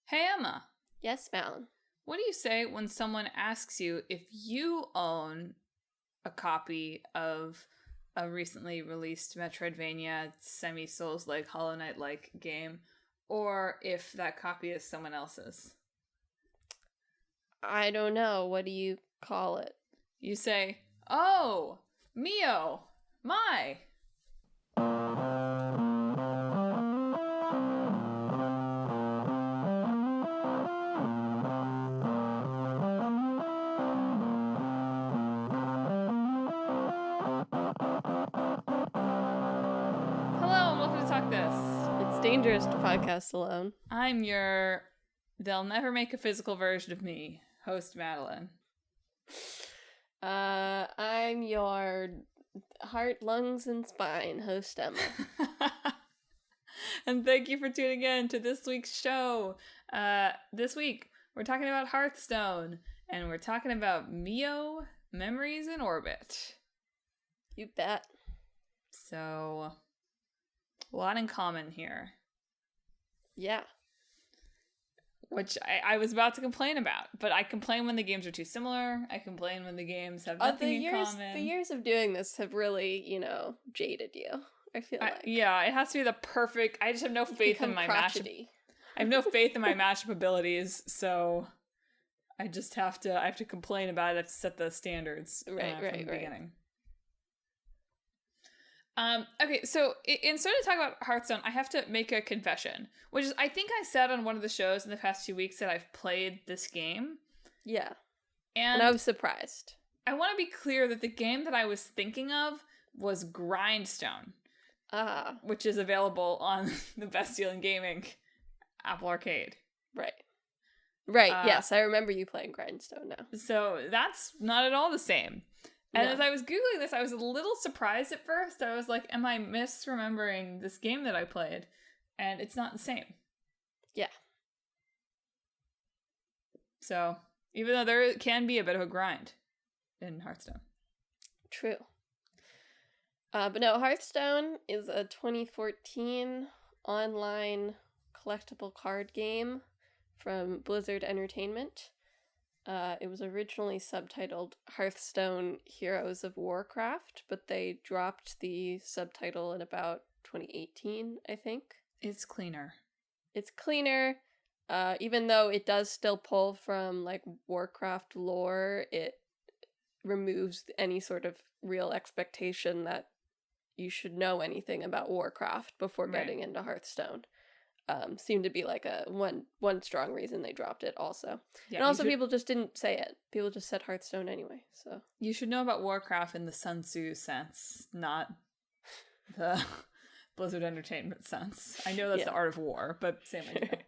Hey Emma, Yes, Madelyn. what do you say when someone asks you if you own a copy of a recently released Metroidvania semi-Souls-like Hollow Knight-like game, or if that copy is someone else's? I don't know. What do you call it? You say, "Oh, Mio, my." Hello and welcome to Talk This. It's dangerous to podcast alone. I'm your they'll never make a physical version of me, host Madelyn. I'm your heart, lungs, and spine host, Emma. And thank you for tuning in to this week's show. This week, we're talking about Hearthstone, and we're talking about MIO Memories in Orbit. You bet. So, a lot in common here. Yeah. Which I was about to complain about, but I complain when the games are too similar. I complain when the games have nothing in common. The years of doing this have really, jaded you, I feel like. Yeah, it has to be the perfect... I just have no faith in my matchup. I have no faith in my matchup abilities, so I just have to complain about it. I have to set the standards from the beginning. Okay, so instead of talking about Hearthstone, I have to make a confession, which is I think I said on one of the shows in the past 2 weeks that I've played this game. Yeah. And I was surprised. I want to be clear that the game that I was thinking of was Grindstone, which is available on the best deal in gaming, Apple Arcade. Right, yes, I remember you playing Grindstone now. So that's not at all the same. And as I was Googling this, I was a little surprised at first. I was like, am I misremembering this game that I played? And it's not the same. Yeah. So, even though there can be a bit of a grind in Hearthstone. True. But no, Hearthstone is a 2014 online collectible card game from Blizzard Entertainment. It was originally subtitled Hearthstone Heroes of Warcraft, but they dropped the subtitle in about 2018, I think. It's cleaner. It's cleaner. Even though it does still pull from, like, Warcraft lore, it removes any sort of real expectation that you should know anything about Warcraft before getting into Hearthstone. Seemed to be like a one strong reason they dropped it also. Yeah, and also people just didn't say it. People just said Hearthstone anyway, so. You should know about Warcraft in the Sun Tzu sense, not the Blizzard Entertainment sense. I know that's the art of war, but same idea.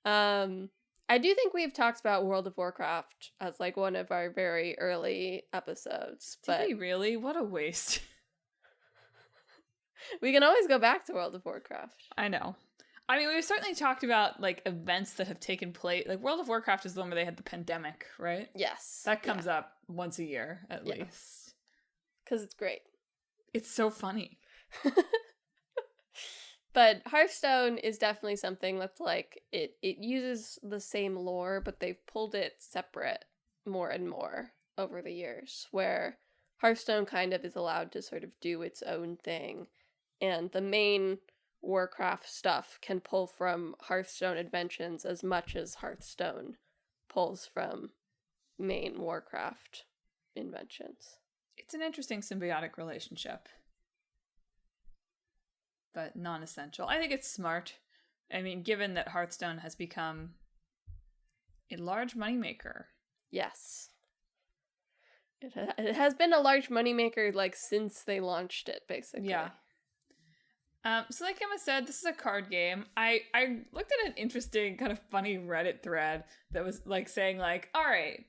I do think we've talked about World of Warcraft as like one of our very early episodes. Did we really? What a waste. We can always go back to World of Warcraft. I know. I mean, we've certainly talked about, like, events that have taken place. Like, World of Warcraft is the one where they had the pandemic, right? Yes. That comes up once a year, at least. Because it's great. It's so funny. But Hearthstone is definitely something that's, like, it uses the same lore, but they've pulled it separate more and more over the years, where Hearthstone kind of is allowed to sort of do its own thing. And the main Warcraft stuff can pull from Hearthstone inventions as much as Hearthstone pulls from main Warcraft inventions. It's an interesting symbiotic relationship, but non-essential. I think it's smart. I mean, given that Hearthstone has become a large moneymaker. Yes. It has been a large moneymaker, like, since they launched it, basically. Yeah. So like Emma said, this is a card game. I looked at an interesting kind of funny Reddit thread that was like saying like, all right,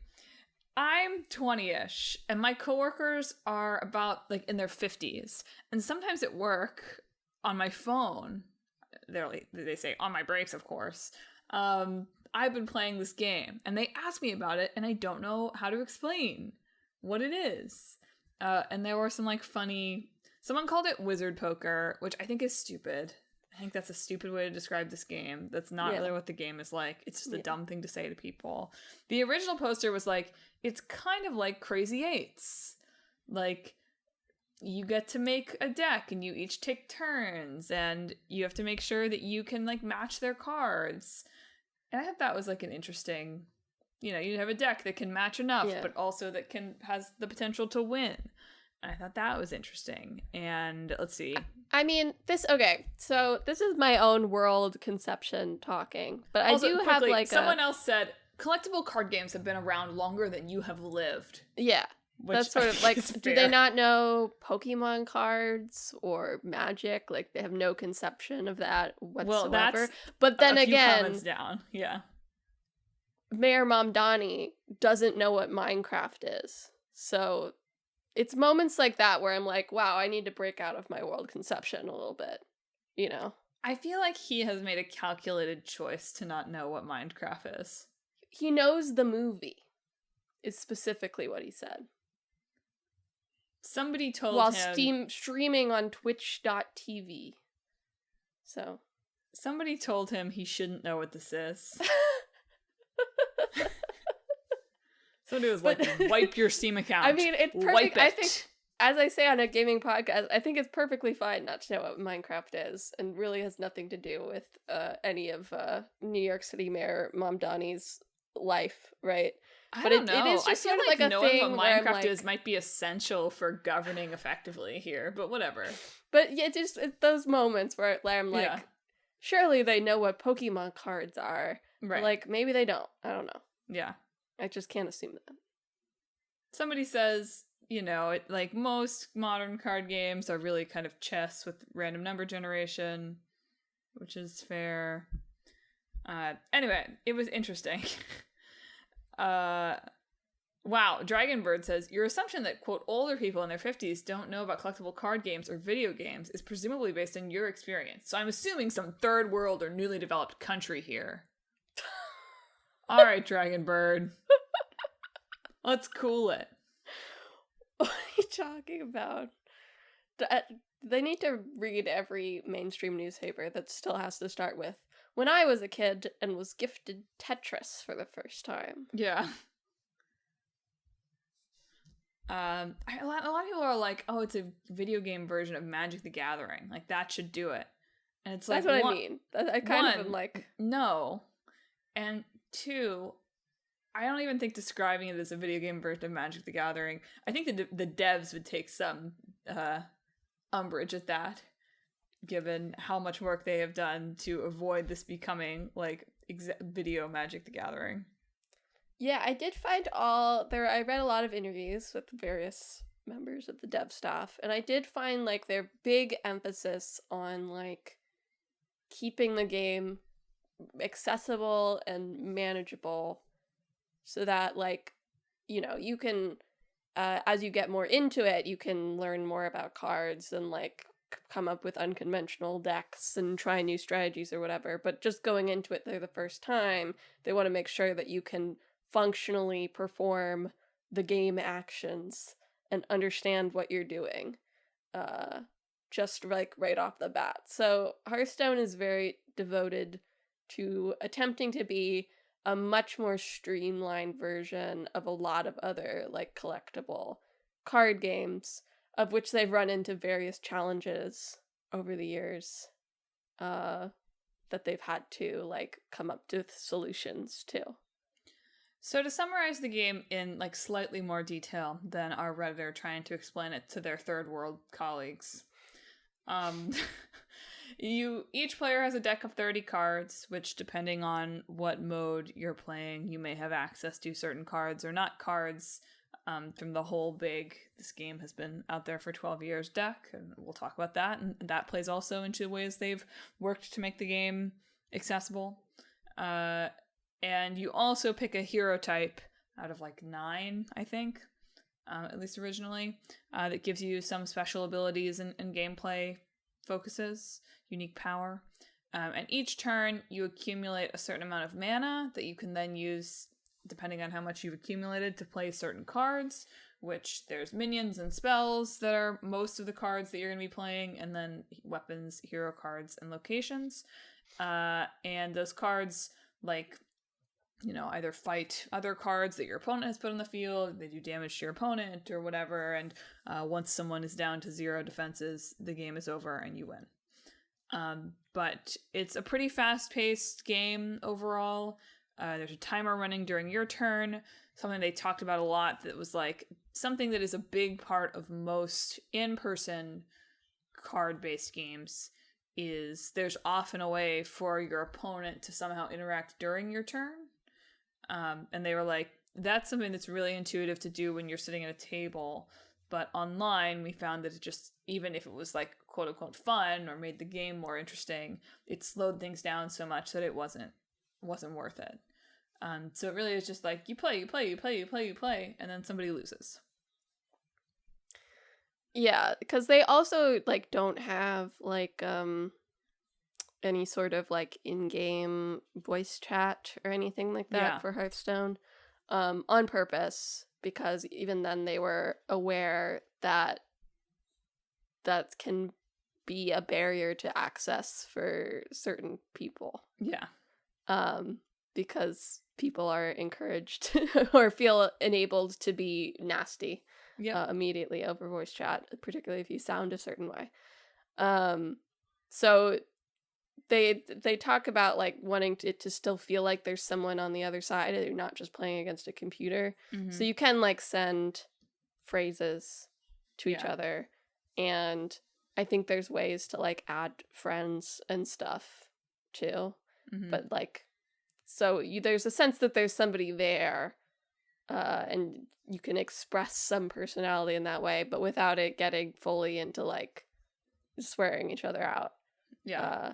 I'm 20-ish and my coworkers are about like in their 50s. And sometimes at work on my phone, they say on my breaks, of course, I've been playing this game and they ask me about it and I don't know how to explain what it is. And there were some like funny... Someone called it wizard poker, which I think is stupid. I think that's a stupid way to describe this game. That's not really what the game is like. It's just a dumb thing to say to people. The original poster was like, it's kind of like Crazy Eights. Like, you get to make a deck and you each take turns and you have to make sure that you can like match their cards. And I thought that was like an interesting, you have a deck that can match enough, but also that has the potential to win. I thought that was interesting. And let's see. I mean, so this is my own world conception talking, but also, I do quickly, have like someone else said, collectible card games have been around longer than you have lived. Yeah. That's sort of like, do they not know Pokemon cards or Magic? Like, they have no conception of that whatsoever. Well, that's but then a again, few comments down. Yeah. Mayor Mamdani doesn't know what Minecraft is. So it's moments like that where I'm like, wow, I need to break out of my world conception a little bit, I feel like he has made a calculated choice to not know what Minecraft is. He knows the movie, is specifically what he said. Somebody told while him... streaming on twitch.tv. So. Somebody told him he shouldn't know what this is. Somebody was like, wipe your Steam account. I mean, it's perfect. Wipe it. I think, as I say on a gaming podcast, I think it's perfectly fine not to know what Minecraft is, and really has nothing to do with any of New York City Mayor Mamdani's life, right? I don't know. It is just sort of like a knowing thing what Minecraft is might be essential for governing effectively here, but whatever. But yeah, it's those moments where I'm like, surely they know what Pokemon cards are. Right. Like, maybe they don't. I don't know. Yeah. I just can't assume that. Somebody says, like most modern card games are really kind of chess with random number generation, which is fair. Anyway, it was interesting. Wow, Dragonbird says, your assumption that, quote, older people in their 50s don't know about collectible card games or video games is presumably based on your experience. So I'm assuming some third world or newly developed country here. All right, Dragonbird. Let's cool it. What are you talking about? They need to read every mainstream newspaper that still has to start with, when I was a kid and was gifted Tetris for the first time. Yeah. A lot of people are like, oh, it's a video game version of Magic the Gathering. Like, that should do it. And it's like, that's what I mean. I kind of am like... No. And two, I don't even think describing it as a video game version of Magic the Gathering. I think the devs would take some umbrage at that, given how much work they have done to avoid this becoming like video Magic the Gathering. Yeah, I did find I read a lot of interviews with various members of the dev staff, and I did find like their big emphasis on like keeping the game accessible and manageable so that like, you can as you get more into it, you can learn more about cards and like come up with unconventional decks and try new strategies or whatever. But just going into it for the first time, they want to make sure that you can functionally perform the game actions and understand what you're doing just like right off the bat. So Hearthstone is very devoted to attempting to be a much more streamlined version of a lot of other like collectible card games, of which they've run into various challenges over the years that they've had to like come up with solutions to. So to summarize the game in like slightly more detail than our Redditor trying to explain it to their third world colleagues. Each player has a deck of 30 cards, which depending on what mode you're playing, you may have access to certain cards or not cards from the whole big, this game has been out there for 12 years deck, and we'll talk about that, and that plays also into ways they've worked to make the game accessible. And you also pick a hero type out of like 9, I think, at least originally, that gives you some special abilities and gameplay focuses, unique power. And each turn, you accumulate a certain amount of mana that you can then use, depending on how much you've accumulated, to play certain cards, which there's minions and spells that are most of the cards that you're going to be playing, and then weapons, hero cards, and locations. And those cards, like, you know, either fight other cards that your opponent has put on the field, they do damage to your opponent or whatever, and once someone is down to 0 defenses, the game is over and you win. But it's a pretty fast-paced game overall. There's a timer running during your turn, something they talked about a lot that was like something that is a big part of most in-person card-based games is there's often a way for your opponent to somehow interact during your turn. And they were like, that's something that's really intuitive to do when you're sitting at a table. But online, we found that it just, even if it was like quote unquote fun or made the game more interesting, it slowed things down so much that it wasn't worth it. So it really is just like you play, and then somebody loses. Yeah, because they also like don't have like any sort of like in-game voice chat or anything like that for Hearthstone, on purpose, because even then they were aware that that can be a barrier to access for certain people. Yeah. Because people are encouraged or feel enabled to be nasty immediately over voice chat, particularly if you sound a certain way. So they talk about like wanting it to still feel like there's someone on the other side, and you're not just playing against a computer. Mm-hmm. So you can like send phrases to each other, and I think there's ways to like add friends and stuff too. Mm-hmm. But like, so there's a sense that there's somebody there, and you can express some personality in that way, but without it getting fully into like swearing each other out. Yeah.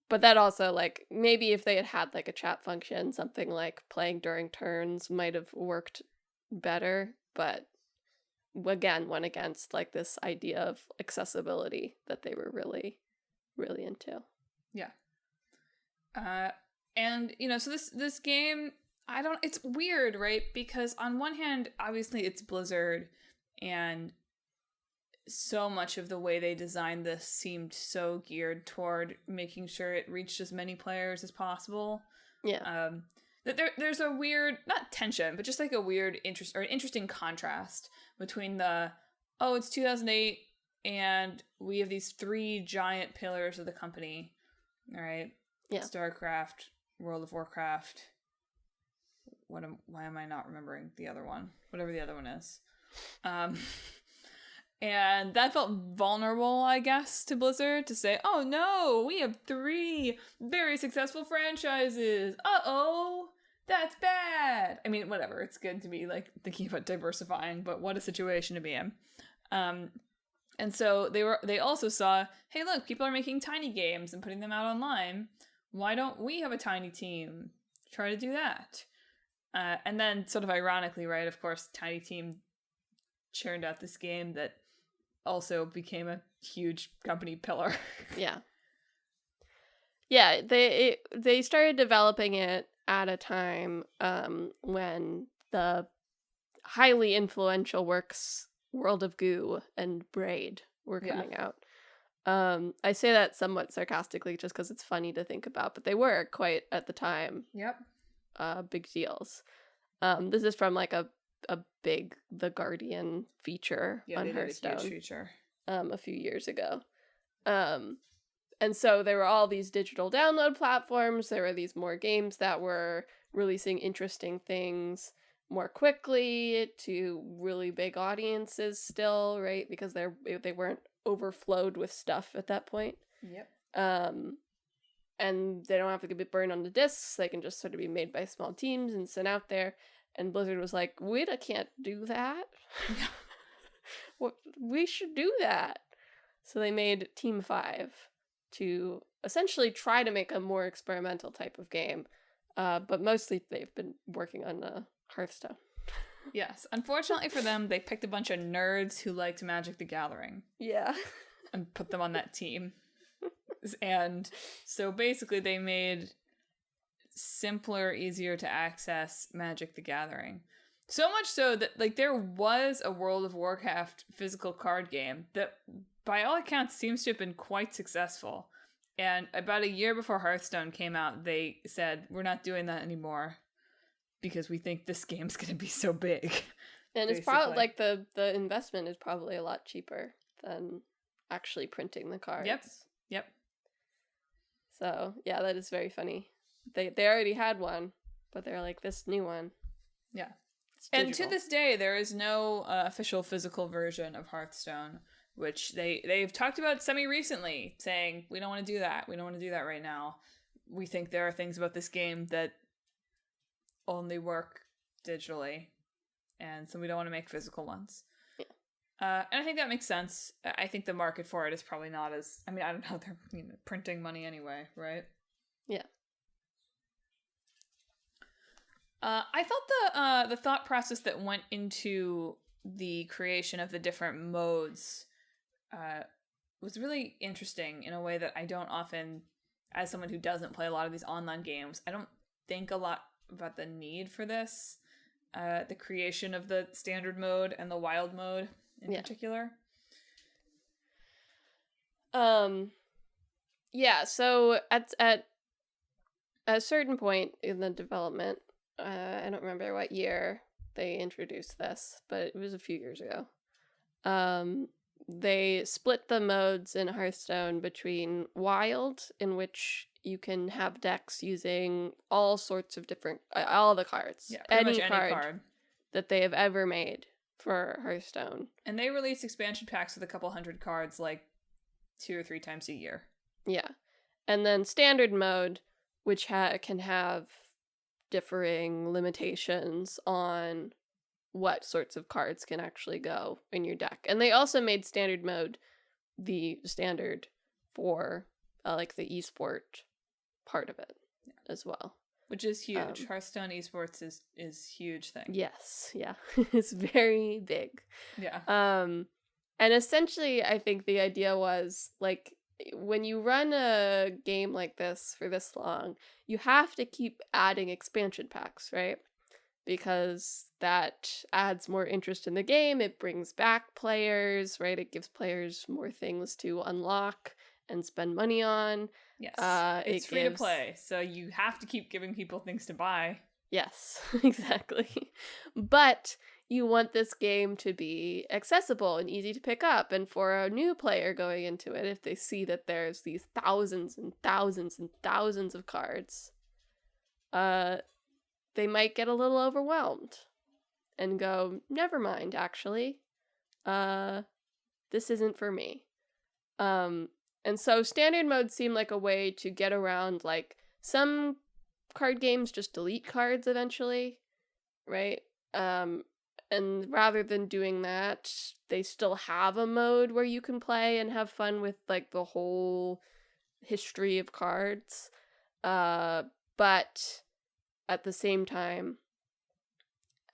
But that also, like, maybe if they had like a chat function, something like playing during turns might have worked better. But again, went against like this idea of accessibility that they were really, really into. Yeah. And you know, so this game, it's weird, right? Because on one hand, obviously it's Blizzard, and so much of the way they designed this seemed so geared toward making sure it reached as many players as possible. Yeah. That there's a weird, not tension, but just like a weird interest or an interesting contrast between it's 2008 and we have these 3 giant pillars of the company. All right. Yeah. StarCraft, World of Warcraft. Why am I not remembering the other one? Whatever the other one is. And that felt vulnerable, I guess, to Blizzard to say, oh no, we have 3 very successful franchises. Uh-oh, that's bad. I mean, whatever, it's good to be like thinking about diversifying, but what a situation to be in. And so they also saw, hey, look, people are making tiny games and putting them out online. Why don't we have a tiny team? Try to do that. And then sort of ironically, right, of course, Tiny Team churned out this game that also became a huge company pillar. Yeah. Yeah, they started developing it at a time when the highly influential works World of Goo and Braid were coming out. I say that somewhat sarcastically just because it's funny to think about, but they were quite at the time. Yep. Big deals. This is from like a big The Guardian feature on Hearthstone. Did a huge feature. A few years ago. And so there were all these digital download platforms. There were these more games that were releasing interesting things more quickly to really big audiences still, right? Because they weren't overflowed with stuff at that point. Yep. And they don't have to be burned on the discs. They can just sort of be made by small teams and sent out there. And Blizzard was like, we can't do that. We should do that. So they made Team 5 to essentially try to make a more experimental type of game. But mostly they've been working on Hearthstone. Yes. Unfortunately for them, they picked a bunch of nerds who liked Magic the Gathering. Yeah. And put them on that team. And so basically they made simpler, easier to access Magic the Gathering. So much so that, like, there was a World of Warcraft physical card game that, by all accounts, seems to have been quite successful. And about a year before Hearthstone came out, they said, we're not doing that anymore because we think this game's going to be so big. And it's probably, like, the investment is probably a lot cheaper than actually printing the cards. Yep. So, yeah, that is very funny. They already had one, but they're like, this new one. Yeah. And to this day, there is no official physical version of Hearthstone, which they've talked about semi-recently, saying, we don't want to do that. We don't want to do that right now. We think there are things about this game that only work digitally, and so we don't want to make physical ones. Yeah. And I think that makes sense. I think the market for it is probably not as... I mean, I don't know. They're printing money anyway, right? Yeah. I thought the thought process that went into the creation of the different modes was really interesting in a way that I don't often, as someone who doesn't play a lot of these online games, I don't think a lot about the need for this. The creation of the standard mode and the wild mode in particular. Yeah, so at a certain point in the development, I don't remember what year they introduced this, but it was a few years ago. They split the modes in Hearthstone between Wild, in which you can have decks using all sorts of different, all the cards. Yeah, pretty much any card that they have ever made for Hearthstone. And they release expansion packs with a couple hundred cards, like 2 or 3 times a year. Yeah. And then Standard mode, which can have differing limitations on what sorts of cards can actually go in your deck. And they also made Standard mode the standard for like the esport part of it as well. Which is huge. Hearthstone esports is huge thing. Yes, yeah. It's very big. Yeah. And essentially I think the idea was, like, when you run a game like this for this long, you have to keep adding expansion packs, right? Because that adds more interest in the game. It brings back players, right? It gives players more things to unlock and spend money on. Yes. It's free to play, so you have to keep giving people things to buy. Yes, exactly. But you want this game to be accessible and easy to pick up. And for a new player going into it, if they see that there's these thousands and thousands and thousands of cards, they might get a little overwhelmed and go, never mind, actually. This isn't for me. And so standard mode seemed like a way to get around, like, some card games just delete cards eventually, right? And rather than doing that, they still have a mode where you can play and have fun with, like, the whole history of cards. But at the same time,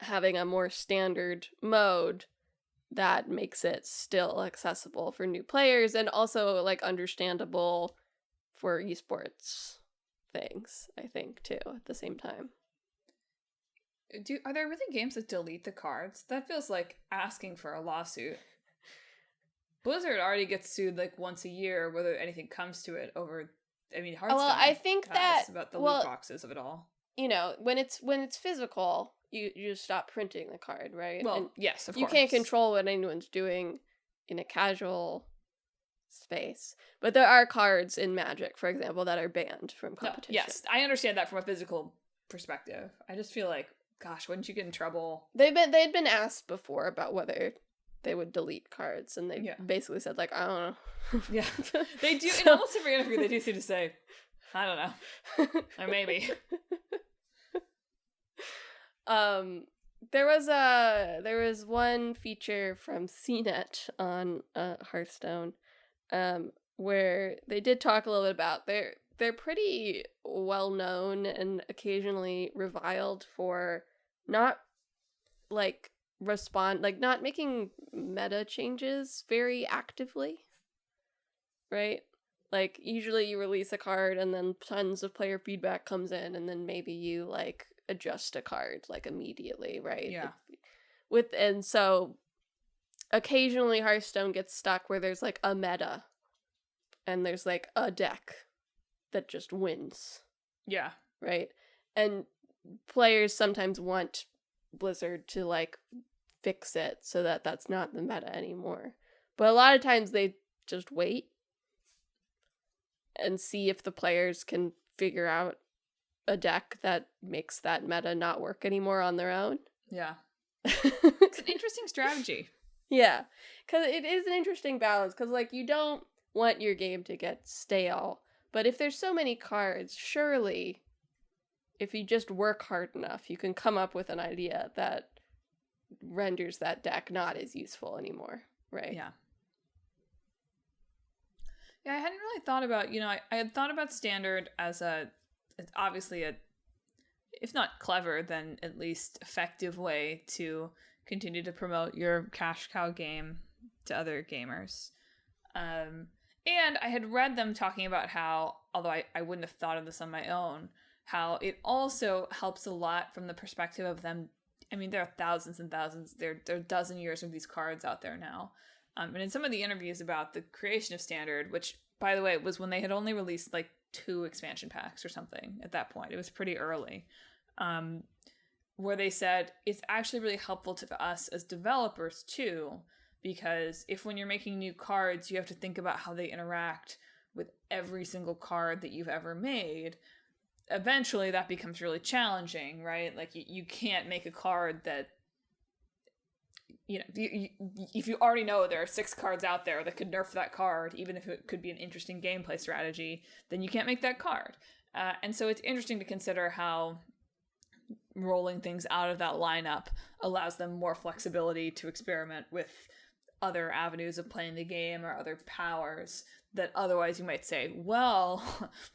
having a more standard mode that makes it still accessible for new players and also, like, understandable for esports things, I think, too, at the same time. Are there really games that delete the cards? That feels like asking for a lawsuit. Blizzard already gets sued, like, once a year, whether anything comes to it over... I mean, Hearthstone I think that about the loot boxes of it all. You know, when it's physical, you just stop printing the card, right? Well, and yes, of course. You can't control what anyone's doing in a casual space. But there are cards in Magic, for example, that are banned from competition. No, yes, I understand that from a physical perspective. I just feel like, gosh, wouldn't you get in trouble? They'd been asked before about whether they would delete cards, and they basically said, like, I don't know. Yeah, they do. In almost every interview, they do seem to say, I don't know, or maybe. There was one feature from CNET on Hearthstone, where they did talk a little bit about they're pretty well known and occasionally reviled for not not making meta changes very actively, right? Like, usually you release a card and then tons of player feedback comes in, and then maybe you, like, adjust a card, like, immediately, right? Yeah. And so occasionally Hearthstone gets stuck where there's like a meta and there's like a deck that just wins. Yeah. Right? And players sometimes want Blizzard to like fix it so that that's not the meta anymore. But a lot of times they just wait and see if the players can figure out a deck that makes that meta not work anymore on their own. Yeah. It's an interesting strategy. Yeah. Because it is an interesting balance. Because, like, you don't want your game to get stale. But if there's so many cards, surely, if you just work hard enough, you can come up with an idea that renders that deck not as useful anymore. Right? Yeah. Yeah, I hadn't really thought about, I had thought about Standard as it's obviously if not clever, then at least effective way to continue to promote your cash cow game to other gamers. And I had read them talking about how, although I wouldn't have thought of this on my own, how it also helps a lot from the perspective of them. I mean, there are thousands and thousands, there are a dozen years of these cards out there now. And in some of the interviews about the creation of Standard, which, by the way, was when they had only released like 2 expansion packs or something at that point. It was pretty early. Where they said it's actually really helpful to us as developers too, because if when you're making new cards, you have to think about how they interact with every single card that you've ever made, eventually that becomes really challenging, right? Like you can't make a card that, if you already know there are 6 cards out there that could nerf that card, even if it could be an interesting gameplay strategy, then you can't make that card. And so it's interesting to consider how rolling things out of that lineup allows them more flexibility to experiment with other avenues of playing the game or other powers that otherwise you might say, well,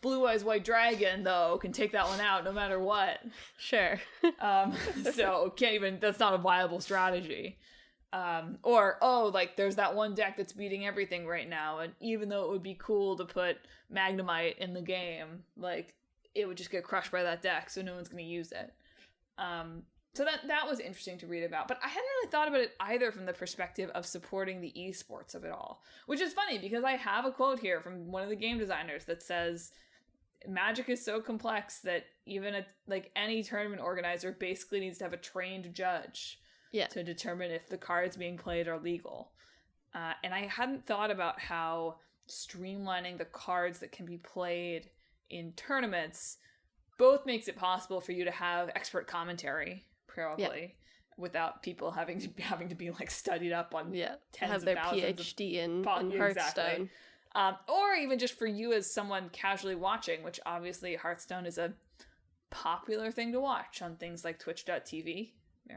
Blue Eyes White Dragon, though, can take that one out no matter what. Sure. So that's not a viable strategy. There's that one deck that's beating everything right now, and even though it would be cool to put Magnemite in the game, like, it would just get crushed by that deck, so no one's going to use it. So that was interesting to read about, but I hadn't really thought about it either from the perspective of supporting the esports of it all, which is funny because I have a quote here from one of the game designers that says Magic is so complex that even any tournament organizer basically needs to have a trained judge to determine if the cards being played are legal. And I hadn't thought about how streamlining the cards that can be played in tournaments both makes it possible for you to have expert commentary, probably, without people having to be like studied up on tens have of their thousands PhD in Hearthstone. Exactly. Or even just for you as someone casually watching, which obviously Hearthstone is a popular thing to watch on things like twitch.tv. He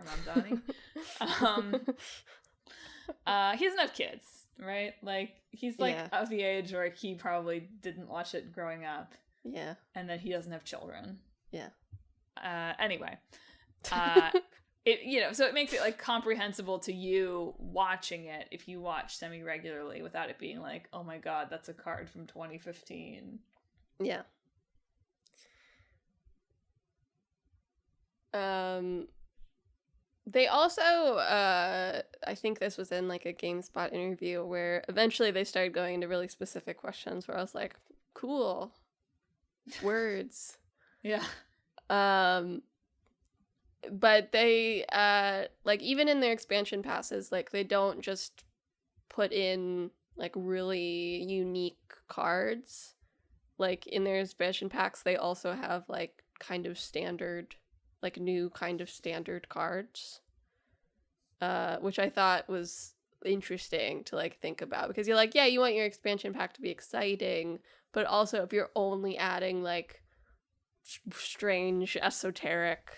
doesn't have kids, right? Like, he's of the age where he probably didn't watch it growing up. Yeah. And then he doesn't have children. Yeah. Anyway. So it makes it like comprehensible to you watching it if you watch semi-regularly without it being like, oh my god, that's a card from 2015. Yeah. They also, I think this was in like a GameSpot interview where eventually they started going into really specific questions where I was like, cool. Words. Yeah. But they, even in their expansion passes, like, they don't just put in, like, really unique cards. Like, in their expansion packs, they also have, like, kind of standard, like, new kind of standard cards. Which I thought was interesting to, like, think about. Because you're like, yeah, you want your expansion pack to be exciting, but also if you're only adding, like, strange, esoteric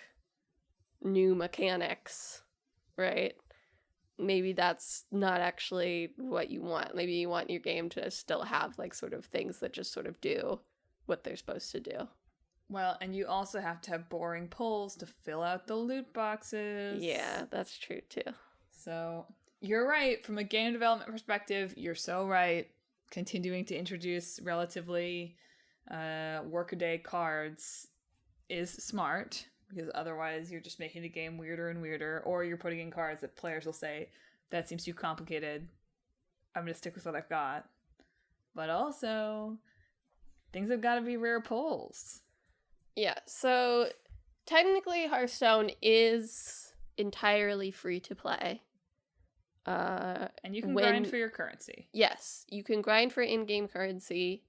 new mechanics, right? Maybe that's not actually what you want. Maybe you want your game to still have like sort of things that just sort of do what they're supposed to do. Well, and you also have to have boring pulls to fill out the loot boxes. Yeah, that's true too. So you're right. From a game development perspective, you're so right. Continuing to introduce relatively workaday cards is smart. because otherwise you're just making the game weirder and weirder, or you're putting in cards that players will say, that seems too complicated, I'm going to stick with what I've got. But also, things have got to be rare pulls. Yeah, so technically Hearthstone is entirely free to play. And you can grind for your currency. Yes, you can grind for in-game currency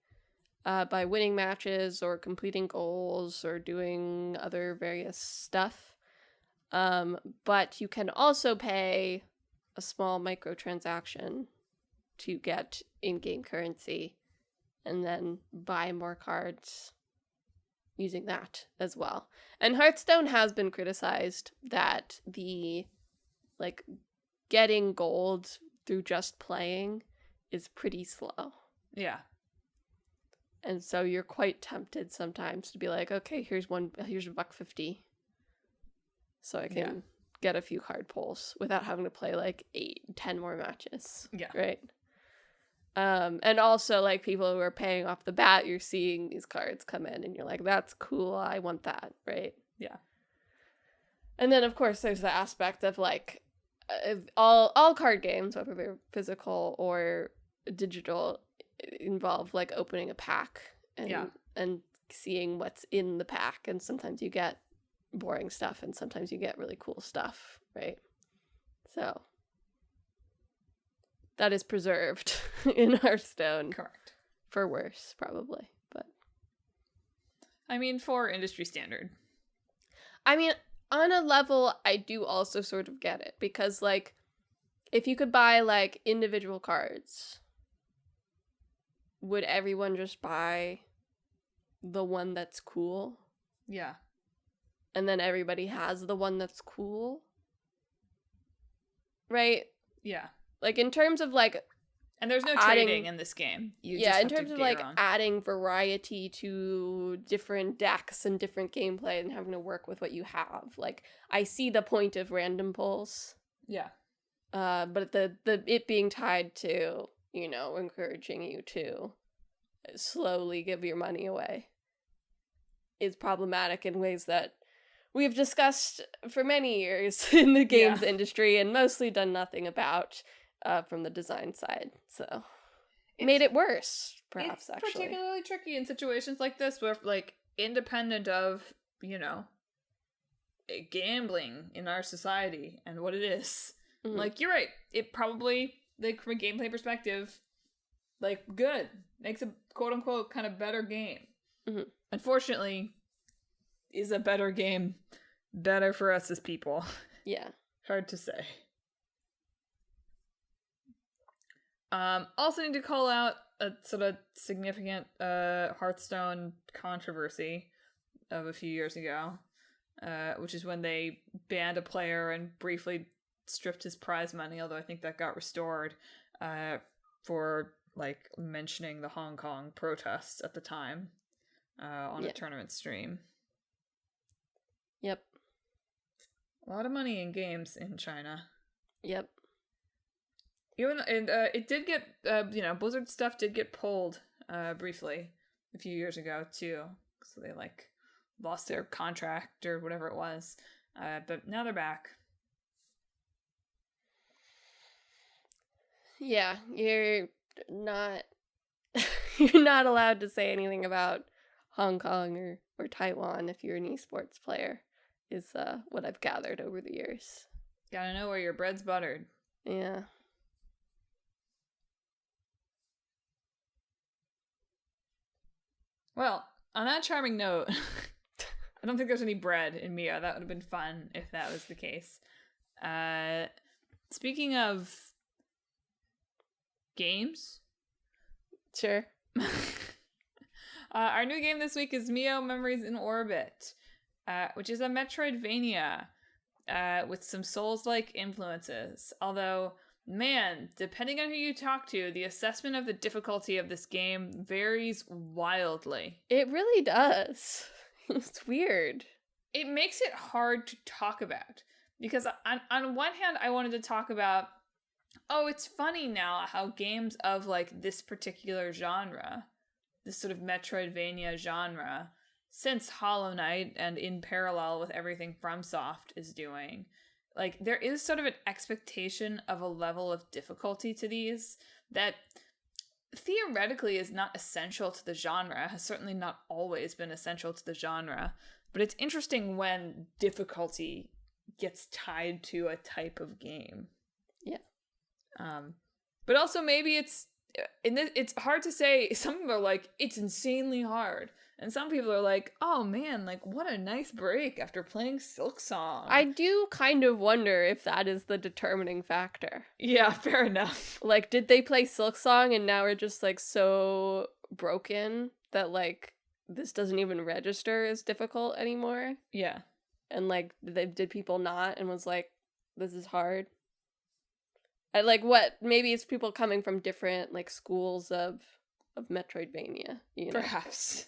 by winning matches or completing goals or doing other various stuff. But you can also pay a small microtransaction to get in-game currency and then buy more cards using that as well. And Hearthstone has been criticized that the getting gold through just playing is pretty slow. Yeah. And so you're quite tempted sometimes to be like, okay, here's $1.50. So I can get a few card pulls without having to play 8-10 more matches. Yeah. Right. And also people who are paying off the bat, you're seeing these cards come in and you're like, that's cool, I want that, right? Yeah. And then of course there's the aspect of all card games, whether they're physical or digital, involve opening a pack and seeing what's in the pack, and sometimes you get boring stuff and sometimes you get really cool stuff, right? So that is preserved in Hearthstone. Correct. For worse, probably. But I mean, for industry standard. I mean, on a level, I do also sort of get it. Because, if you could buy, individual cards, would everyone just buy the one that's cool? Yeah. And then everybody has the one that's cool? Right? Yeah. In terms of, and there's no trading in this game. In terms of, adding variety to different decks and different gameplay and having to work with what you have. I see the point of random pulls. Yeah. But the it being tied to, encouraging you to slowly give your money away is problematic in ways that we've discussed for many years in the games industry and mostly done nothing about from the design side. So it made it worse, perhaps, it's actually. Particularly tricky in situations like this where, independent of, gambling in our society and what it is. Mm-hmm. You're right. It probably, from a gameplay perspective, good. Makes a quote-unquote kind of better game. Mm-hmm. Unfortunately, is a better game better for us as people? Yeah. Hard to say. Also need to call out a sort of significant Hearthstone controversy of a few years ago, which is when they banned a player and briefly stripped his prize money, although I think that got restored for mentioning the Hong Kong protests at the time on a tournament stream. Yep. A lot of money in games in China. Yep. It did get, Blizzard stuff did get pulled briefly a few years ago, too. So they, lost their contract or whatever it was. But now they're back. Yeah, you're not you're not allowed to say anything about Hong Kong or Taiwan if you're an esports player, is what I've gathered over the years. Gotta know where your bread's buttered. Yeah. Well, on that charming note, I don't think there's any bread in MIO. That would have been fun if that was the case. Speaking of games. Sure. Our new game this week is MIO Memories in Orbit, which is a Metroidvania with some Soulslike influences. Although, man, depending on who you talk to, the assessment of the difficulty of this game varies wildly. It really does. It's weird. It makes it hard to talk about. Because on one hand, I wanted to talk about, it's funny now how games of this particular genre, this sort of Metroidvania genre, since Hollow Knight and in parallel with everything FromSoft is doing, like, there is sort of an expectation of a level of difficulty to these that theoretically is not essential to the genre, has certainly not always been essential to the genre, but it's interesting when difficulty gets tied to a type of game. Yeah. But also maybe it's hard to say. Some people are like, it's insanely hard. And some people are like, oh man, like, what a nice break after playing Silksong. I do kind of wonder if that is the determining factor. Yeah, fair enough. Like, did they play Silksong and now we're just, like, so broken that, like, this doesn't even register as difficult anymore? Yeah. And, like, did people not and was like, this is hard? And, like, what? Maybe it's people coming from different, like, schools of Metroidvania, you know? Perhaps.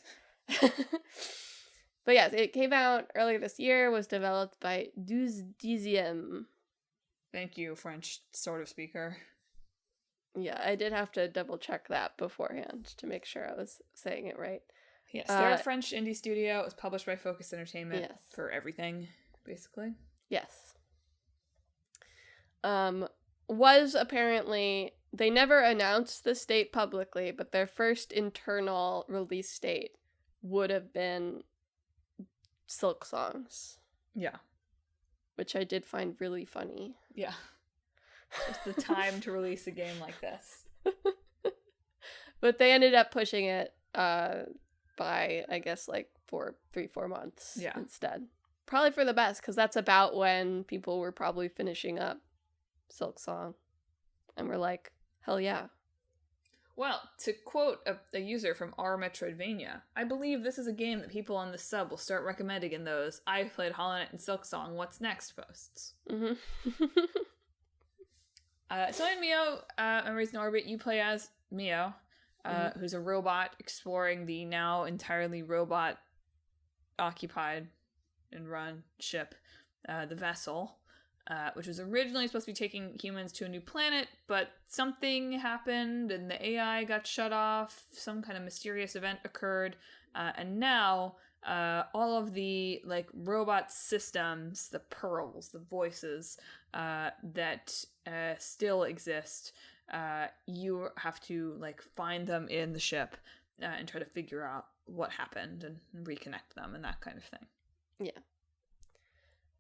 But yes, it came out earlier this year, was developed by 12 Thank you, French sort of speaker. Yeah, I did have to double check that beforehand to make sure I was saying it right. Yes, they're a French indie studio. It was published by Focus Entertainment for everything, basically. Yes. Was apparently, they never announced the state publicly, but their first internal release date would have been Silksongs. Yeah. Which I did find really funny. Yeah. Just the time to release a game like this. But they ended up pushing it by, I guess, like 4 months instead. Probably for the best, because that's about when people were probably finishing up Silksong. And we're like, hell yeah. Well, to quote a user from our Metroidvania, I believe this is a game that people on the sub will start recommending in those I've played Hollow Knight and Silksong, what's next posts. Mm-hmm. So in MIO, Memories in Orbit, you play as Mio, who's a robot exploring the now entirely robot-occupied and run ship, the Vessel, which was originally supposed to be taking humans to a new planet, but something happened and the AI got shut off, some kind of mysterious event occurred, and now all of the, like, robot systems, the pearls, the voices that still exist, you have to, like, find them in the ship and try to figure out what happened and reconnect them and that kind of thing. Yeah.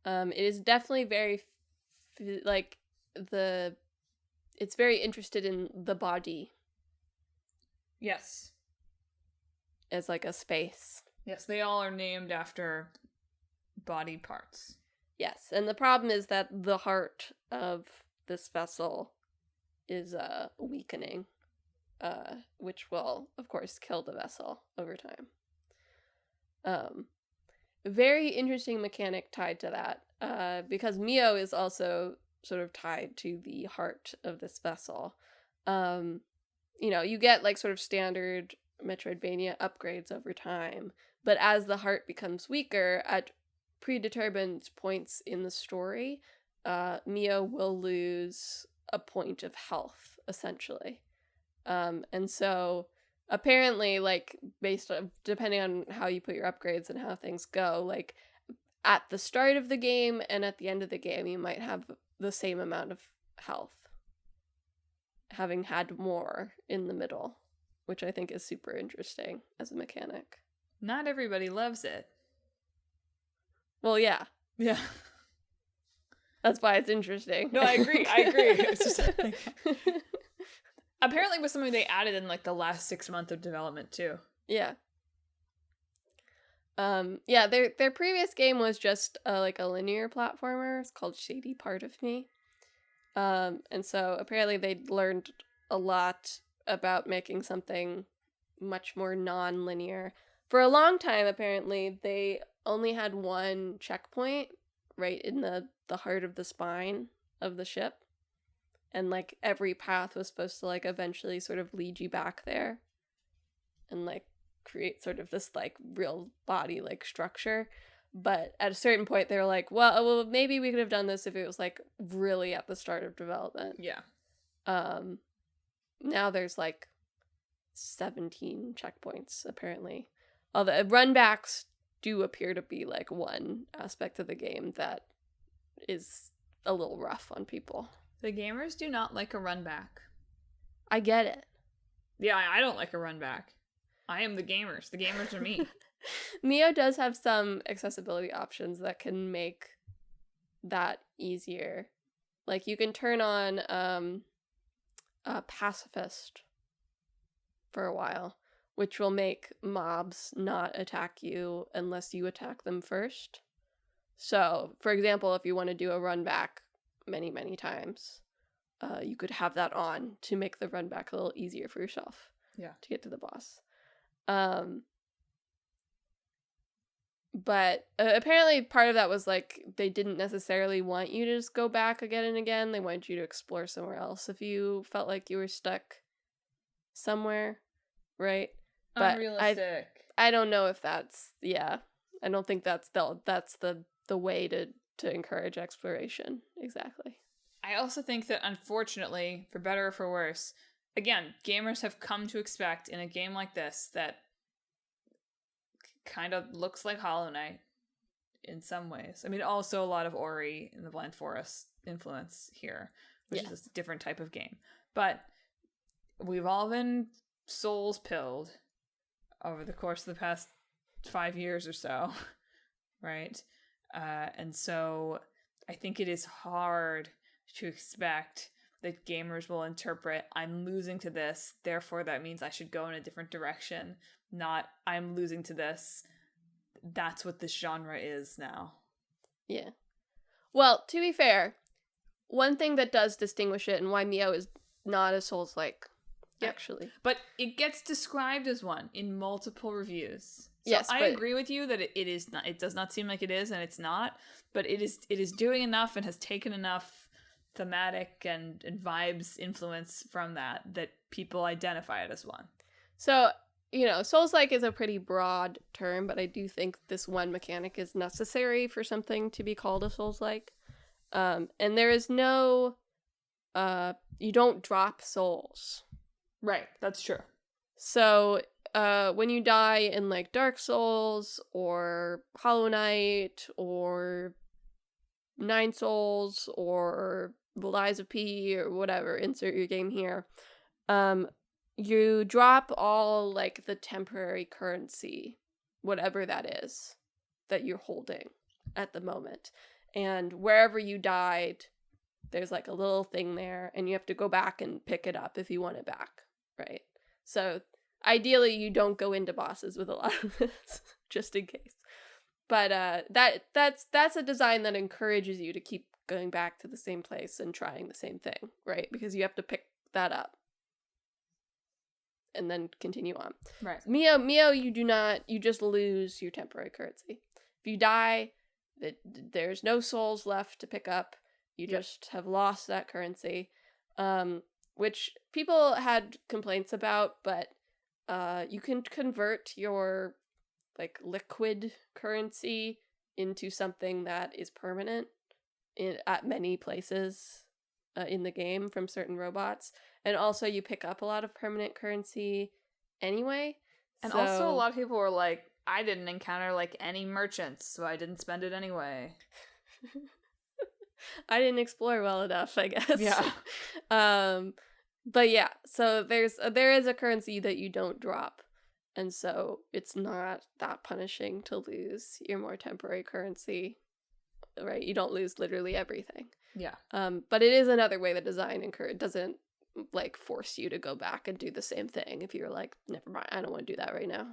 It is definitely very, it's very interested in the body. Yes. As, like, a space. Yes, they all are named after body parts. Yes, and the problem is that the heart of this vessel is weakening, which will, of course, kill the vessel over time. Very interesting mechanic tied to that, because Mio is also sort of tied to the heart of this vessel. You know, you get, like, sort of standard Metroidvania upgrades over time, but as the heart becomes weaker at predetermined points in the story, Mio will lose a point of health, essentially. And so apparently, like, based on, depending on how you put your upgrades and how things go, like, at the start of the game and at the end of the game, you might have the same amount of health, having had more in the middle, which I think is super interesting as a mechanic. Not everybody loves it. Well, yeah. Yeah. That's why it's interesting. No, I agree. It's just like, apparently it was something they added in, like, the last 6 months of development too. Yeah. Yeah, their previous game was just like a linear platformer. It's called Shady Part of Me. And so apparently they'd learned a lot about making something much more non-linear. For a long time, apparently, they only had one checkpoint right in the heart of the spine of the ship. And, like, every path was supposed to, like, eventually sort of lead you back there. And, like, create sort of this, like, real body, like, structure. But at a certain point, they were like, well, maybe we could have done this if it was, like, really at the start of development. Yeah. Now there's, like, 17 checkpoints, apparently. Although runbacks do appear to be like one aspect of the game that is a little rough on people. The gamers do not like a run back. I get it. Yeah, I don't like a run back. I am the gamers. The gamers are me. MIO does have some accessibility options that can make that easier. Like you can turn on a pacifist for a while, which will make mobs not attack you unless you attack them first. So, for example, if you want to do a run back many, many times, you could have that on to make the run back a little easier for yourself. Yeah. To get to the boss. But apparently part of that was like they didn't necessarily want you to just go back again and again. They wanted you to explore somewhere else if you felt like you were stuck somewhere, right? But unrealistic. I don't know if that's I don't think that's the way to encourage exploration exactly. I also think that unfortunately, for better or for worse, again, gamers have come to expect in a game like this that kind of looks like Hollow Knight in some ways. I mean, also a lot of Ori in the Blind Forest influence here, which is a different type of game. But we've all been souls pilled over the course of the past 5 years or so, right? And so I think it is hard to expect that gamers will interpret, I'm losing to this, therefore that means I should go in a different direction, not I'm losing to this, that's what this genre is now. Yeah. Well, to be fair, one thing that does distinguish it and why MIO is not a Souls-like, actually. But it gets described as one in multiple reviews. So yes, I agree with you that it is not, it does not seem like it is, and it's not, but it is doing enough and has taken enough thematic and vibes influence from that people identify it as one. So, Souls-like is a pretty broad term, but I do think this one mechanic is necessary for something to be called a Souls-like. And there is no, you don't drop souls. Right, that's true. So, when you die in like Dark Souls or Hollow Knight or Nine Souls or The Lies of P or whatever, insert your game here, you drop all like the temporary currency, whatever that is, that you're holding at the moment. And wherever you died, there's like a little thing there, and you have to go back and pick it up if you want it back, right? So ideally you don't go into bosses with a lot of this, just in case. But that's a design that encourages you to keep going back to the same place and trying the same thing, right? Because you have to pick that up and then continue on. Right. MIO, you just lose your temporary currency. If you die, there's no souls left to pick up. You just have lost that currency, which people had complaints about, but you can convert your like liquid currency into something that is permanent at many places in the game from certain robots. And also you pick up a lot of permanent currency anyway. And also a lot of people were like, I didn't encounter like any merchants, so I didn't spend it anyway. I didn't explore well enough, I guess. Yeah. But yeah, so there is a currency that you don't drop. And so it's not that punishing to lose your more temporary currency, right? You don't lose literally everything. Yeah. But it is another way the design doesn't like force you to go back and do the same thing if you're like, never mind, I don't want to do that right now.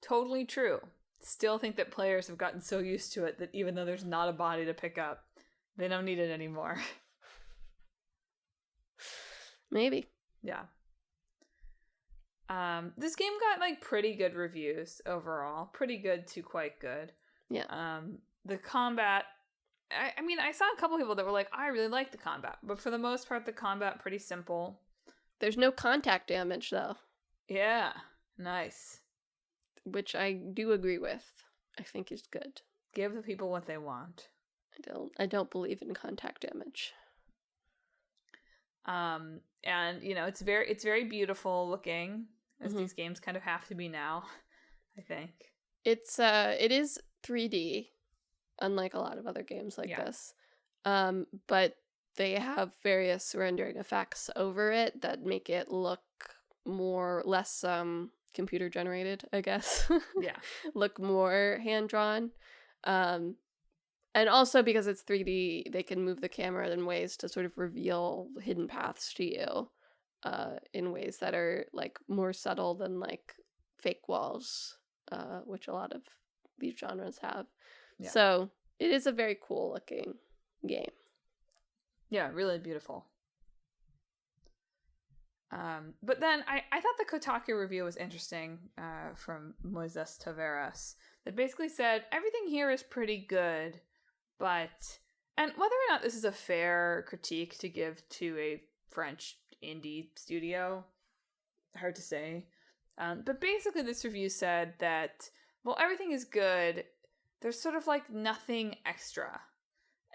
Totally true. Still think that players have gotten so used to it that even though there's not a body to pick up, they don't need it anymore. Maybe. Yeah. This game got like pretty good reviews overall. Pretty good to quite good. Yeah. The combat, I mean, I saw a couple people that were like, I really like the combat, but for the most part, the combat pretty simple. There's no contact damage though. Yeah. Nice. Which I do agree with. I think is good. Give the people what they want. I don't believe in contact damage. And it's very beautiful looking, as these games kind of have to be now, I think. it is 3D, unlike a lot of other games like this. But they have various rendering effects over it that make it look less computer generated, I guess. Yeah. Look more hand drawn. And also because it's 3D, they can move the camera in ways to sort of reveal hidden paths to you, in ways that are like more subtle than like fake walls, which a lot of these genres have. Yeah. So it is a very cool looking game. Yeah, really beautiful. But then I thought the Kotaku review was interesting, from Moises Taveras, that basically said everything here is pretty good, but, and whether or not this is a fair critique to give to a French indie studio, hard to say. But basically this review said that, well, everything is good, there's sort of like nothing extra.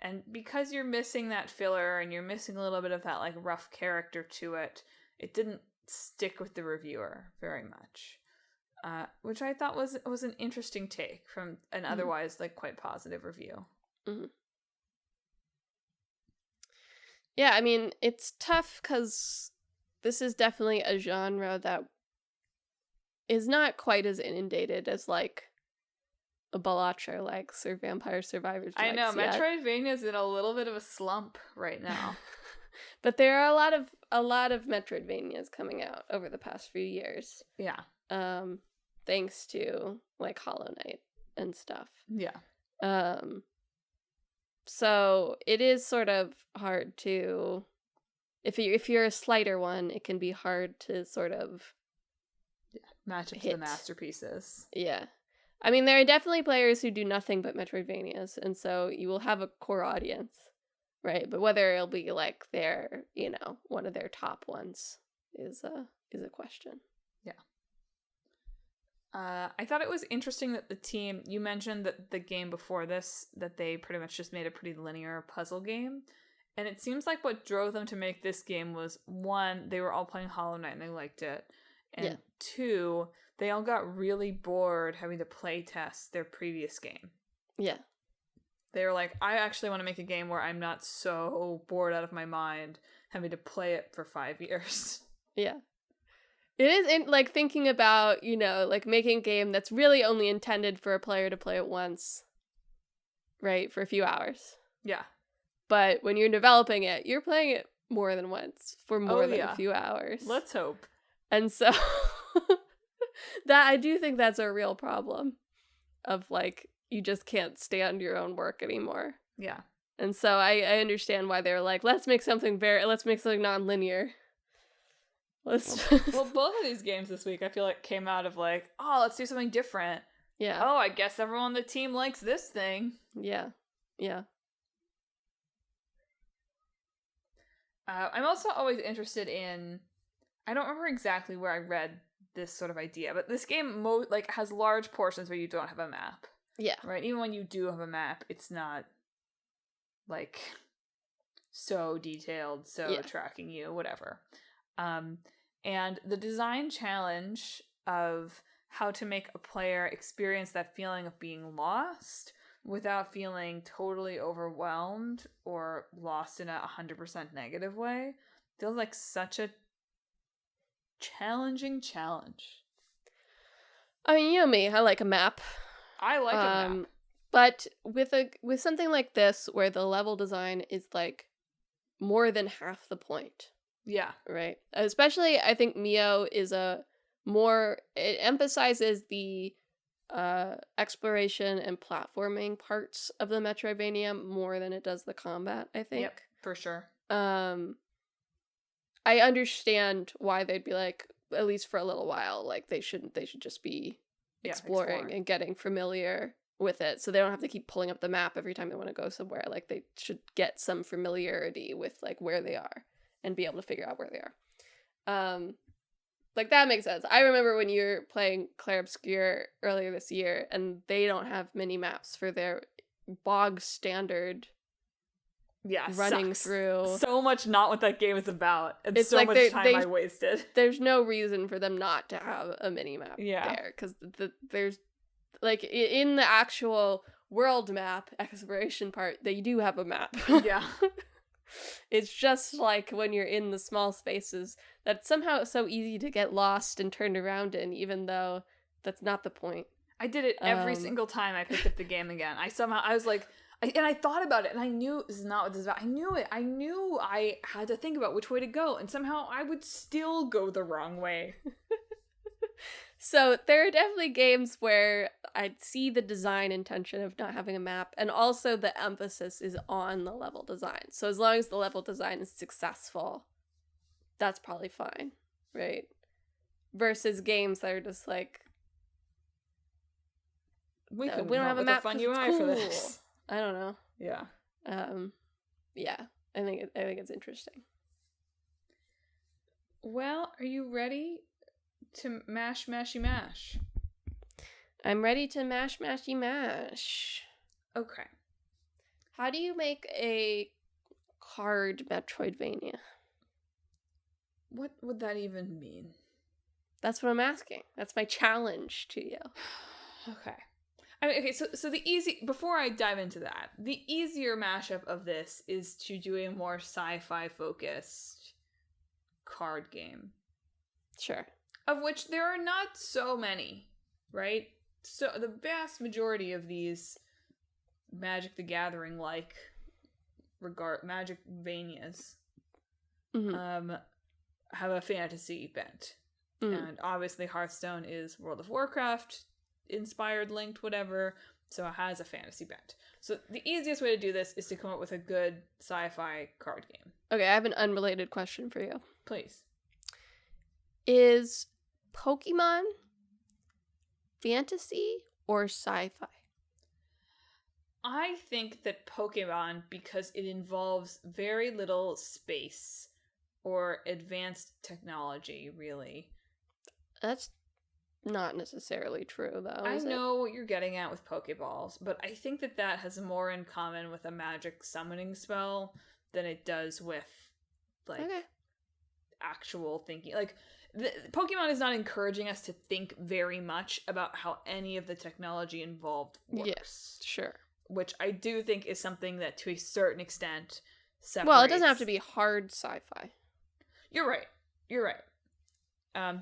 And because you're missing that filler and you're missing a little bit of that like rough character to it, it didn't stick with the reviewer very much, which I thought was an interesting take from an otherwise like quite positive review. Mm-hmm. Yeah, I mean, it's tough because this is definitely a genre that is not quite as inundated as like a Balatro likes or Vampire Survivors likes. I know, Metroidvania's in a little bit of a slump right now. But there are a lot of Metroidvanias coming out over the past few years. Yeah. Thanks to like Hollow Knight and stuff. Yeah. So it is sort of hard to, if you're a slighter one, it can be hard to sort of match up to the masterpieces. Yeah. I mean, there are definitely players who do nothing but Metroidvanias, and so you will have a core audience, right? But whether it'll be like their, one of their top ones is a question. Yeah. I thought it was interesting that the team, you mentioned that the game before this, that they pretty much just made a pretty linear puzzle game. And it seems like what drove them to make this game was, one, they were all playing Hollow Knight and they liked it. And two, they all got really bored having to play test their previous game. Yeah. They were like, I actually want to make a game where I'm not so bored out of my mind having to play it for 5 years. Yeah. It is like thinking about, like making a game that's really only intended for a player to play it once, right? For a few hours. Yeah. But when you're developing it, you're playing it more than once for more than a few hours. Let's hope. And so that I do think that's a real problem of like, you just can't stand your own work anymore. Yeah. And so I understand why they're like, let's make something non-linear. Well, both of these games this week I feel like came out of like, oh, let's do something different. Yeah. Oh, I guess everyone on the team likes this thing. Yeah. Yeah. I'm also always interested in, I don't remember exactly where I read this sort of idea, but this game has large portions where you don't have a map. Yeah. Right? Even when you do have a map, it's not like so detailed, tracking you, whatever. And the design challenge of how to make a player experience that feeling of being lost without feeling totally overwhelmed or lost in a 100% negative way feels like such a challenging challenge. I mean, you know me, I like a map. I like a map. But with something like this, where the level design is like more than half the point. Yeah. Right. Especially, I think MIO is it emphasizes the exploration and platforming parts of the Metroidvania more than it does the combat, I think. Yep, for sure. I understand why they'd be like, at least for a little while, like they should just be exploring and getting familiar with it, so they don't have to keep pulling up the map every time they want to go somewhere. Like they should get some familiarity with like where they are and be able to figure out where they are. Like that makes sense. I remember when you were playing Clair Obscur earlier this year, and they don't have mini maps for their bog standard. Yeah, running through. So much not what that game is about. And it's so like much time I wasted. There's no reason for them not to have a mini map there, because there's like in the actual world map exploration part, they do have a map. Yeah. It's just like when you're in the small spaces that somehow it's so easy to get lost and turned around in, even though that's not the point. I did it every single time I picked up the game again. I was like, I thought about it, and I knew this is not what this is about. I knew it. I knew I had to think about which way to go, and somehow I would still go the wrong way. So there are definitely games where I'd see the design intention of not having a map, and also the emphasis is on the level design. So as long as the level design is successful, that's probably fine, right? Versus games that are just like, We don't have a map. Fun 'cause UI it's for cool. this. I don't know. Yeah. Yeah. I think it's interesting. Well, are you ready to mash, mashy, mash? I'm ready to mash, mashy, mash. Okay. How do you make a card Metroidvania? What would that even mean? That's what I'm asking. That's my challenge to you. Okay. I mean, okay, so before I dive into that, the easier mashup of this is to do a more sci-fi focused card game. Sure. Of which there are not so many, right? So the vast majority of these Magic the Gathering like Magicvanias have a fantasy bent. And obviously Hearthstone is World of Warcraft inspired, linked, whatever, so it has a fantasy bent. So the easiest way to do this is to come up with a good sci-fi card game. Okay, I have an unrelated question for you. Please. Is Pokemon fantasy or sci-fi? I think that Pokemon, because it involves very little space or advanced technology, really. That's not necessarily true, though. I know what you're getting at with Pokeballs, but I think that has more in common with a magic summoning spell than it does with, like, actual thinking. Like, Pokemon is not encouraging us to think very much about how any of the technology involved works. Yes, sure. Which I do think is something that, to a certain extent, separates. Well, it doesn't have to be hard sci-fi. You're right.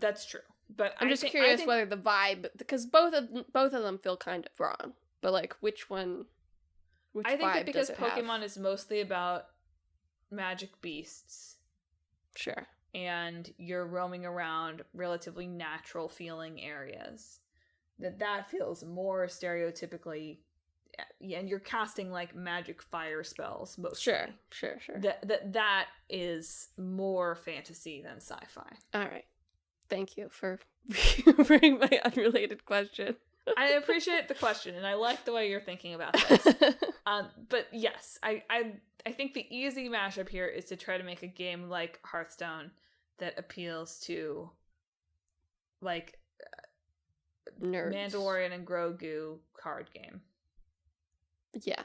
That's true. But I'm just curious whether the vibe, because both of them feel kind of wrong. But like, which one? I think that because Pokemon is mostly about magic beasts. Sure. And you're roaming around relatively natural feeling areas, that feels more stereotypically. Yeah, and you're casting like magic fire spells mostly. Sure. That is more fantasy than sci-fi. All right. Thank you for bringing my unrelated question. I appreciate the question, and I like the way you're thinking about this. But yes, I think the easy mashup here is to try to make a game like Hearthstone that appeals to, like, nerds. Mandalorian and Grogu card game. Yeah.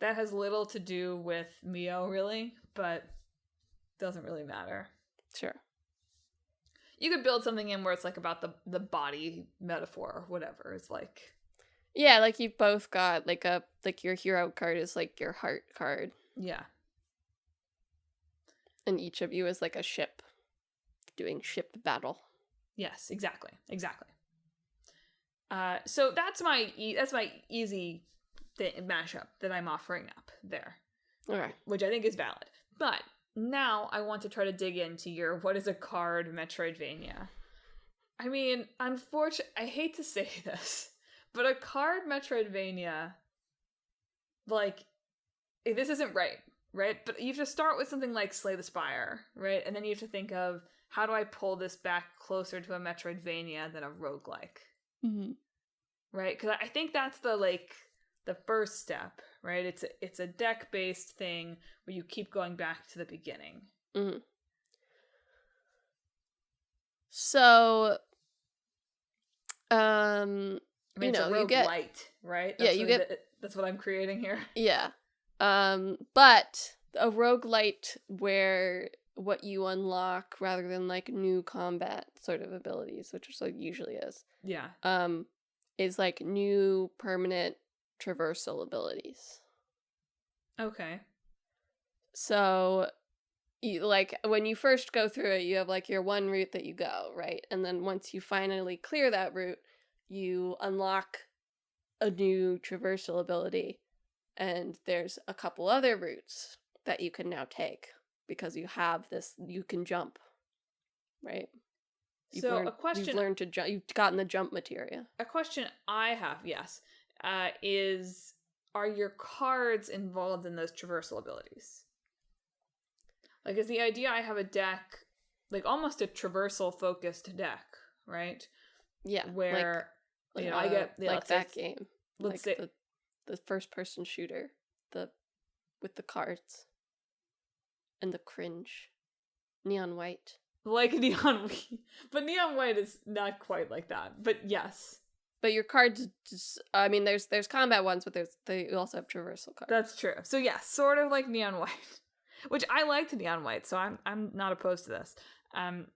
That has little to do with MIO, really, but doesn't really matter. Sure. You could build something in where it's like about the body metaphor or whatever. It's like, yeah, like you've both got like your hero card is like your heart card. Yeah. And each of you is like a ship doing ship battle. Yes, exactly. So that's my easy mashup that I'm offering up there. Okay. Which I think is valid. But now I want to try to dig into your what is a card Metroidvania. I mean, unfortunately, I hate to say this, but a card Metroidvania, like, this isn't right? But you have to start with something like Slay the Spire, right? And then you have to think of, how do I pull this back closer to a Metroidvania than a roguelike? Mm-hmm. Right? Because I think that's the first step, right? It's a deck-based thing where you keep going back to the beginning. Mm-hmm. So, I mean, it's a roguelite, right? That's what I'm creating here. Yeah. But a roguelite where what you unlock rather than like new combat sort of abilities, which is like usually is. Yeah. Is like new permanent traversal abilities. Okay. So you like when you first go through it, you have like your one route that you go, right? And then once you finally clear that route, you unlock a new traversal ability, and there's a couple other routes that you can now take because you have this, you can jump, right? You've learned to jump, you've gotten the jump materia. A question I have, yes, is, are your cards involved in those traversal abilities? Like, is the idea I have a deck, like almost a traversal focused deck, right? Yeah. Where, like, I get, like that game. Let's like say the first person shooter, with the cards and the cringe. Neon White. like Neon White, but Neon White is not quite like that. But yes, but your cards I mean, there's combat ones, but they also have traversal cards. That's true. So yes, sort of like Neon White, which I liked Neon White, so I'm not opposed to this. But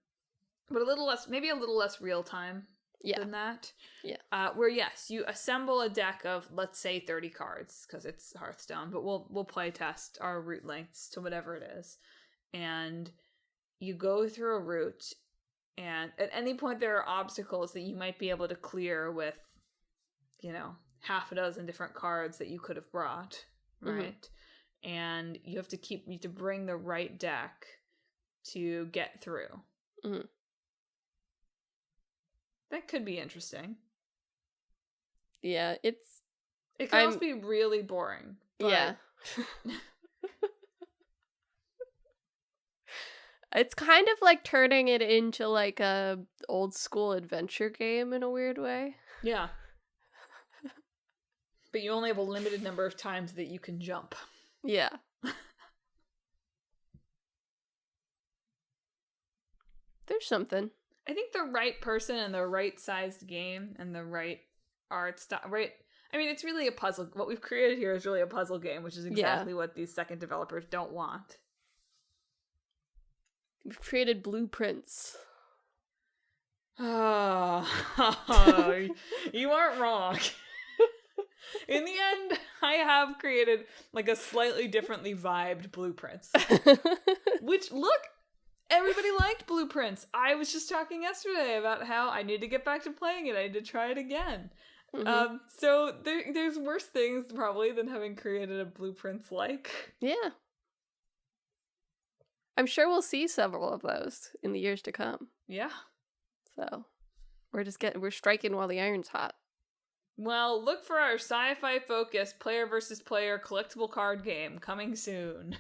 maybe a little less real time than that. Yeah. Where yes, you assemble a deck of, let's say, 30 cards because it's Hearthstone, but we'll play test our route lengths to whatever it is, and you go through a route, and at any point there are obstacles that you might be able to clear with, half a dozen different cards that you could have brought, right? Mm-hmm. And you have to bring the right deck to get through. Mm-hmm. That could be interesting. Yeah, it can also be really boring. But... Yeah. It's kind of like turning it into like a old school adventure game in a weird way. Yeah. But you only have a limited number of times that you can jump. Yeah. There's something. I think the right person and the right sized game and the right art style, right? I mean, it's really a puzzle. What we've created here is really a puzzle game, which is exactly what these second developers don't want. We've created blueprints. Oh, you aren't wrong. In the end, I have created like a slightly differently vibed blueprints. Which, look, everybody liked blueprints. I was just talking yesterday about how I need to get back to playing it. I need to try it again. Mm-hmm. So there's worse things probably than having created a blueprints like. Yeah. I'm sure we'll see several of those in the years to come. Yeah. So we're striking while the iron's hot. Well, look for our sci-fi focused player versus player collectible card game coming soon.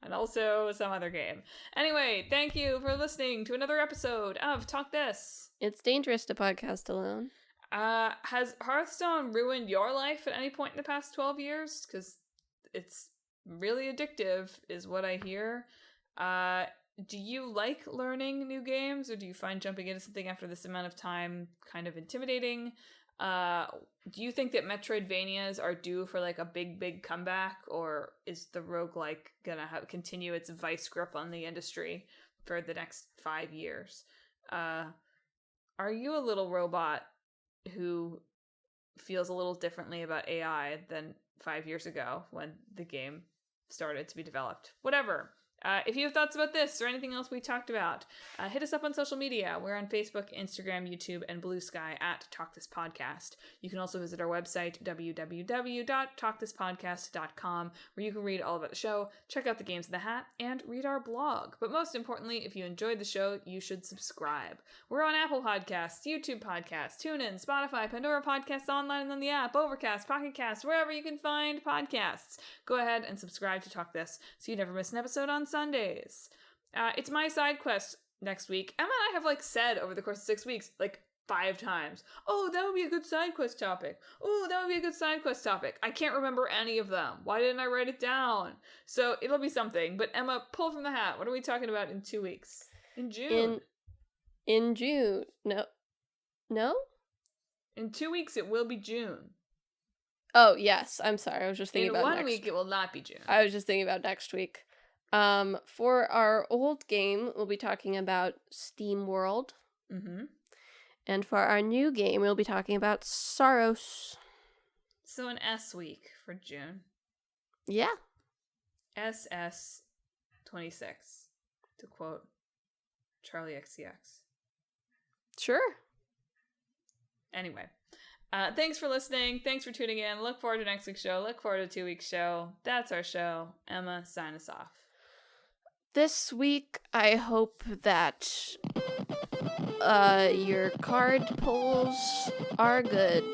And also some other game. Anyway, thank you for listening to another episode of Talk This. It's dangerous to podcast alone. Has Hearthstone ruined your life at any point in the past 12 years? Because it's really addictive, is what I hear. Do you like learning new games, or do you find jumping into something after this amount of time kind of intimidating? Do you think that Metroidvanias are due for like a big comeback, or is the roguelike gonna continue its vice grip on the industry for the next 5 years? Are you a little robot who feels a little differently about AI than 5 years ago when the game started to be developed? Whatever. If you have thoughts about this or anything else we talked about, hit us up on social media. We're on Facebook, Instagram, YouTube, and Blue Sky at Talk This Podcast. You can also visit our website, www.talkthispodcast.com, where you can read all about the show, check out the games in the hat, and read our blog. But most importantly, if you enjoyed the show, you should subscribe. We're on Apple Podcasts, YouTube Podcasts, TuneIn, Spotify, Pandora Podcasts Online, and on the app, Overcast, Pocket Cast, wherever you can find podcasts. Go ahead and subscribe to Talk This so you never miss an episode on Sundays. It's my side quest next week. Emma and I have said over the course of 6 weeks 5 times, oh, that would be a good side quest topic. Oh, that would be a good side quest topic. I can't remember any of them. Why didn't I write it down? So it'll be something. But Emma, pull from the hat. What are we talking about in 2 weeks? In June. In June. No? In 2 weeks it will be June. Oh, yes. I'm sorry. I was just thinking about in 1 week it will not be June. I was just thinking about next week. For our old game, we'll be talking about Steam World. Mm-hmm. And for our new game, we'll be talking about Saros. So an S week for June. Yeah. SS 26, to quote Charlie XCX. Sure. Anyway, thanks for listening. Thanks for tuning in. Look forward to next week's show. Look forward to 2 weeks' show. That's our show. Emma, sign us off. This week, I hope that your card pulls are good.